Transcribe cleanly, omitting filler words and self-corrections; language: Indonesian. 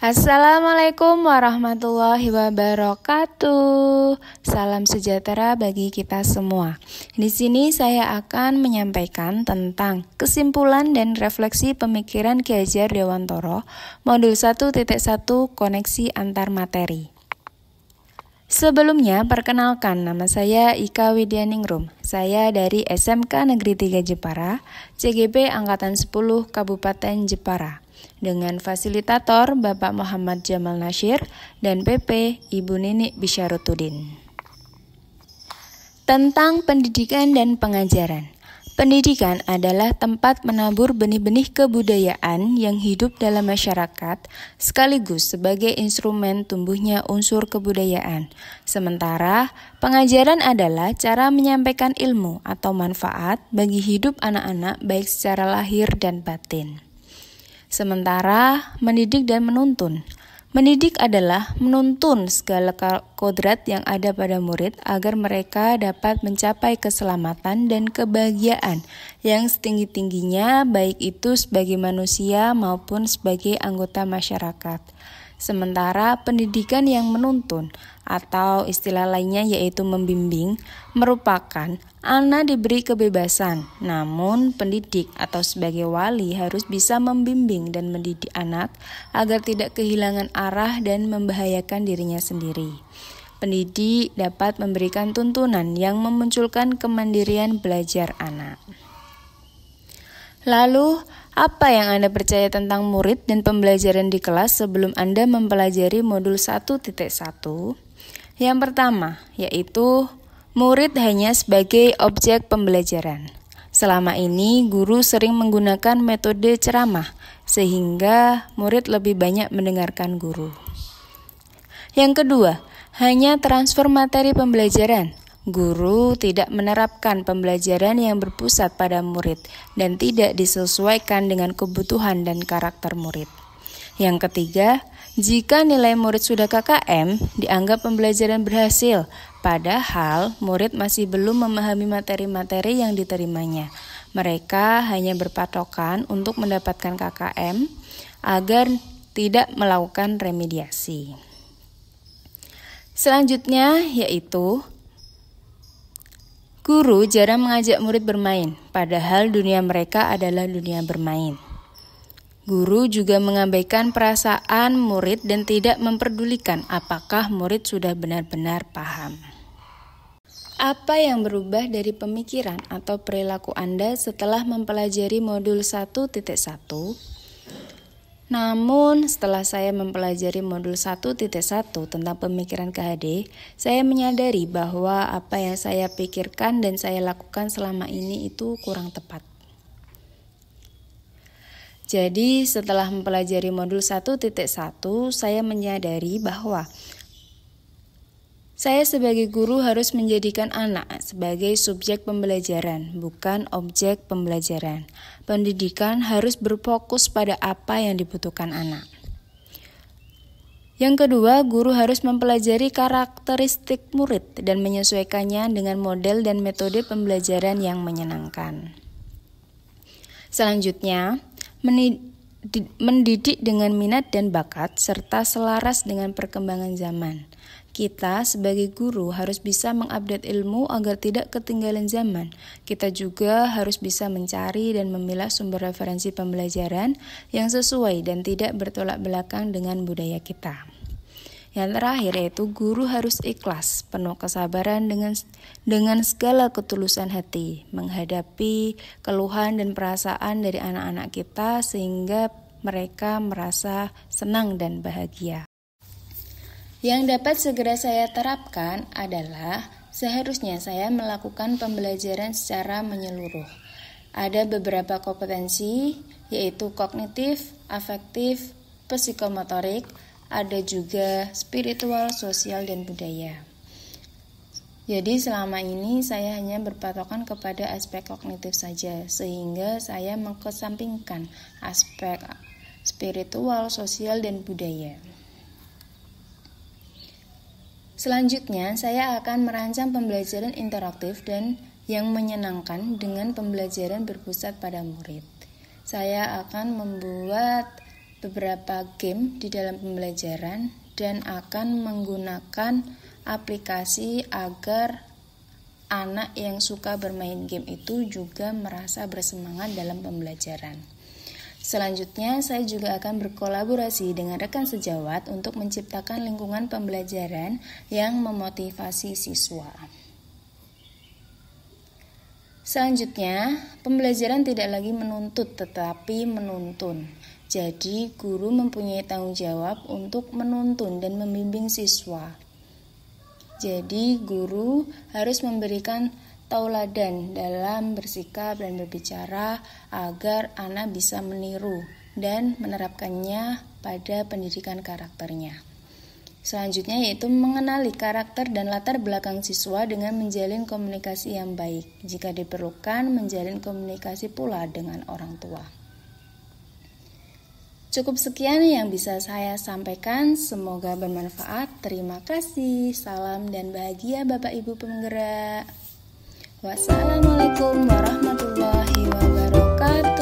Assalamualaikum warahmatullahi wabarakatuh. Salam sejahtera bagi kita semua. Di sini saya akan menyampaikan tentang kesimpulan dan refleksi pemikiran Ki Hajar Dewantoro, modul 1.1 koneksi antar materi. Sebelumnya, perkenalkan, nama saya Ika Widyaningrum. Saya dari SMK Negeri 3 Jepara, CGP Angkatan 10 Kabupaten Jepara. Dengan fasilitator Bapak Muhammad Jamal Nasyir dan PP Ibu Nini Bisyarutuddin. Tentang pendidikan dan pengajaran. Pendidikan adalah tempat menabur benih-benih kebudayaan yang hidup dalam masyarakat sekaligus sebagai instrumen tumbuhnya unsur kebudayaan. Sementara pengajaran adalah cara menyampaikan ilmu atau manfaat bagi hidup anak-anak baik secara lahir dan batin. Sementara mendidik dan menuntun. Mendidik adalah menuntun segala kodrat yang ada pada murid agar mereka dapat mencapai keselamatan dan kebahagiaan yang setinggi-tingginya baik itu sebagai manusia maupun sebagai anggota masyarakat. Sementara pendidikan yang menuntun atau istilah lainnya yaitu membimbing merupakan anak diberi kebebasan, namun pendidik atau sebagai wali harus bisa membimbing dan mendidik anak agar tidak kehilangan arah dan membahayakan dirinya sendiri. Pendidik dapat memberikan tuntunan yang memunculkan kemandirian belajar anak. Lalu, apa yang Anda percaya tentang murid dan pembelajaran di kelas sebelum Anda mempelajari modul 1.1? Yang pertama, yaitu murid hanya sebagai objek pembelajaran. Selama ini, guru sering menggunakan metode ceramah, sehingga murid lebih banyak mendengarkan guru. Yang kedua, hanya transfer materi pembelajaran. Guru tidak menerapkan pembelajaran yang berpusat pada murid dan tidak disesuaikan dengan kebutuhan dan karakter murid. Yang ketiga, jika nilai murid sudah KKM, dianggap pembelajaran berhasil, padahal murid masih belum memahami materi-materi yang diterimanya. Mereka hanya berpatokan untuk mendapatkan KKM agar tidak melakukan remediasi. Selanjutnya yaitu guru jarang mengajak murid bermain, padahal dunia mereka adalah dunia bermain. Guru juga mengabaikan perasaan murid dan tidak memperdulikan apakah murid sudah benar-benar paham. Apa yang berubah dari pemikiran atau perilaku Anda setelah mempelajari modul 1.1? Namun, setelah saya mempelajari modul 1.1 tentang pemikiran KHD, saya menyadari bahwa apa yang saya pikirkan dan saya lakukan selama ini itu kurang tepat. Jadi, setelah mempelajari modul 1.1, saya menyadari bahwa saya sebagai guru harus menjadikan anak sebagai subjek pembelajaran, bukan objek pembelajaran. Pendidikan harus berfokus pada apa yang dibutuhkan anak. Yang kedua, guru harus mempelajari karakteristik murid dan menyesuaikannya dengan model dan metode pembelajaran yang menyenangkan. Selanjutnya, mendidik dengan minat dan bakat serta selaras dengan perkembangan zaman. Kita sebagai guru harus bisa mengupdate ilmu agar tidak ketinggalan zaman. Kita juga harus bisa mencari dan memilah sumber referensi pembelajaran yang sesuai dan tidak bertolak belakang dengan budaya kita. Yang terakhir yaitu guru harus ikhlas, penuh kesabaran dengan segala ketulusan hati, menghadapi keluhan dan perasaan dari anak-anak kita sehingga mereka merasa senang dan bahagia. Yang dapat segera saya terapkan adalah seharusnya saya melakukan pembelajaran secara menyeluruh. Ada beberapa kompetensi yaitu kognitif, afektif, psikomotorik, ada juga spiritual, sosial, dan budaya. Jadi selama ini saya hanya berpatokan kepada aspek kognitif saja, sehingga saya mengesampingkan aspek spiritual, sosial, dan budaya. Selanjutnya, saya akan merancang pembelajaran interaktif dan yang menyenangkan dengan pembelajaran berpusat pada murid. Saya akan membuat beberapa game di dalam pembelajaran dan akan menggunakan aplikasi agar anak yang suka bermain game itu juga merasa bersemangat dalam pembelajaran. Selanjutnya, saya juga akan berkolaborasi dengan rekan sejawat untuk menciptakan lingkungan pembelajaran yang memotivasi siswa. Selanjutnya, pembelajaran tidak lagi menuntut tetapi menuntun. Jadi, guru mempunyai tanggung jawab untuk menuntun dan membimbing siswa. Jadi, guru harus memberikan tauladan dalam bersikap dan berbicara agar anak bisa meniru dan menerapkannya pada pendidikan karakternya. Selanjutnya yaitu mengenali karakter dan latar belakang siswa dengan menjalin komunikasi yang baik. Jika diperlukan, menjalin komunikasi pula dengan orang tua. Cukup sekian yang bisa saya sampaikan, semoga bermanfaat. Terima kasih, salam dan bahagia Bapak Ibu penggerak. Wassalamualaikum warahmatullahi wabarakatuh.